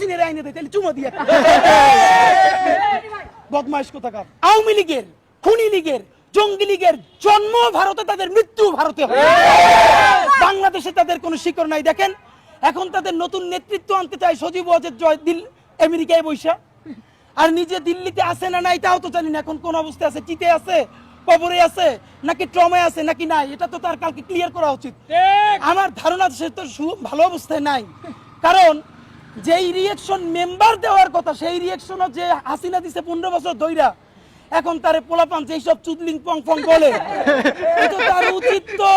হাসিনের আইনে দেয় তাহলে চুমা দিয়ে বদমাইশ কোথাকার। আওয়ামী লীগের, খুনি লীগের, জঙ্গি লীগের জন্ম ভারতে, তাদের মৃত্যু ভারতে হবে। বাংলাদেশে তাদের কোনো শিকড় নাই। দেখেন এখন তাদের নতুন নেতৃত্ব আনতে চায় সজীব ওয়াজেদ জয় আমেরিকায় বৈশা, আর নিজে দিল্লিতে আছে না নাই তাও তো জানি না। এখন কোন অবস্থায় আছে, চিতে আছে, কবরে আছে, নাকি ট্রমায় আছে নাকি নাই, এটা তো তার কালকে ক্লিয়ার করা উচিত। আমার ধারণা সে তো ভালো অবস্থায় নাই, কারণ যেই রিয়েকশন মেম্বার দেওয়ার কথা সেই রিয়েকশনও যে হাসিনা দিছে 15 বছর ধইরা, এখন তারে পোলাপান যেই সব চুদলিং পং পং বলে, এটা তার উচিত তো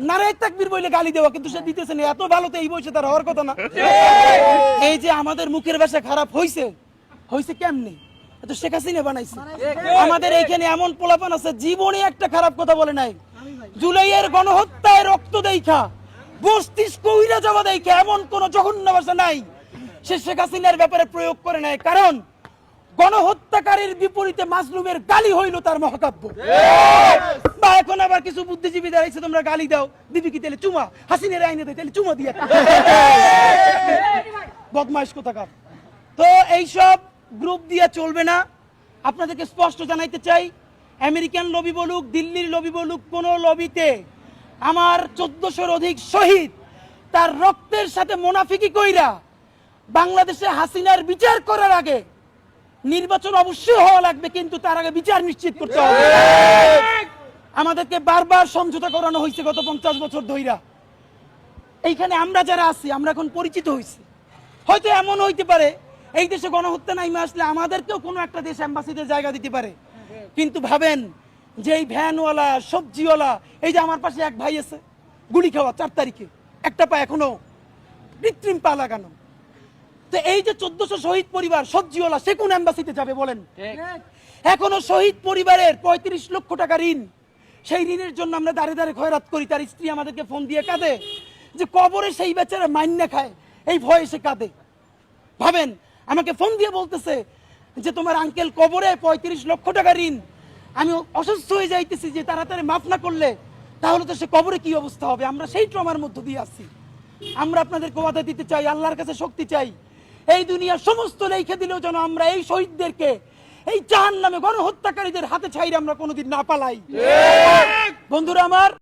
নারায় তাকবীর বলে গালি দেওয়া, কিন্তু সে দিতেছে না। এত ভালো তো এই বয়সে তার হওয়ার কথা না। এই যে আমাদের মুখের ভাষা খারাপ হইছে কেমনে, এত শেখ হাসিনা বানাইছে। আমাদের এইখানে এমন পোলাপান আছে জীবনে একটা খারাপ কথা বলে নাই, জুলাইয়ের গণহত্যায় রক্ত দেখা মস্তিষ্ক উইরা যাওয়া দেখা এমন কোন জঘন্য ভাষা নাই সে শেখ হাসিনার ব্যাপারে প্রয়োগ করে নাই, কারণ গণহত্যাকারীর বিপরীতে মাজলুমের গালি হইল তার মহাকাব্য। বা এখন আবার কিছু বুদ্ধিজীবী দাঁড়াইছে, তোমরা গালি দাও, দিবি কি তাহলে চুমা, হাসিনের আইনে দেয় তাহলে চুমা দিয়ে বদমাইশ কোথাকার। তো এইসব গ্রুপ দিয়ে চলবে না। আপনাদেরকে স্পষ্ট জানাইতে চাই, আমেরিকান লবি বলুক, দিল্লির লবি বলুক, কোন লবিতে আমার 1400-র অধিক শহীদ তার রক্তের সাথে মুনাফিকি কইরা বাংলাদেশে হাসিনার বিচার করার আগে নির্বাচন অবশ্যই হওয়া লাগবে, কিন্তু তার আগে বিচার নিশ্চিত করতে হবে। আমাদেরকে বারবার সমঝোতা করানো হয়েছে গত 50 বছর ধইরা। এইখানে আমরা যারা আছি আমরা এখন পরিচিত হয়েছি। হয়তো এমন হইতে পারে এই দেশে গণহত্যা নাইমে আসলে আমাদেরকেও কোনো একটা দেশ অ্যাম্বাসিতে জায়গা দিতে পারে, কিন্তু ভাবেন যে এই ভ্যানওয়ালা, সবজিওয়ালা, এই যে আমার পাশে এক ভাই আছে গুলি খাওয়া 4 তারিখে, একটা পা এখনো কৃত্রিম পা লাগানো। তো এই যে 1400 শহীদ পরিবার, সবজিওয়ালা, সে কোন অ্যাম্বাসিতে যাবে বলেন? এখনো শহীদ পরিবারের 35 লক্ষ টাকা ঋণ, সেই ঋণের জন্য আমরা দাঁড়ে দাঁড়ে খয়রাত করি। তার স্ত্রী আমাদেরকে ফোন দিয়ে কাঁদে যে কবরে সেই বেচারা মাইন্না খায়, এই ভয়ে সে কাঁদে। ভাবেন আমাকে ফোন দিয়ে বলতেছে যে তোমার আঙ্কেল কবরে 35 লক্ষ টাকা ঋণ, আমি অসুস্থ হয়ে যাইতেছি, যে তাড়াতাড়ি মাফ না করলে তাহলে তো সে কবরে কি অবস্থা হবে। আমরা সেই ট্রমার মধ্য দিয়ে আসছি। আমরা আপনাদেরকে ওয়াদা দিতে চাই, আল্লাহর কাছে শক্তি চাই, এই দুনিয়ার সমস্ত লেখে দিলেও যেন আমরা এই শহীদদেরকে এই জাহান্নামে গণহত্যাকারীদের হাতে ছাইরে আমরা কোনোদিন না পালাই। বন্ধুরা আমার,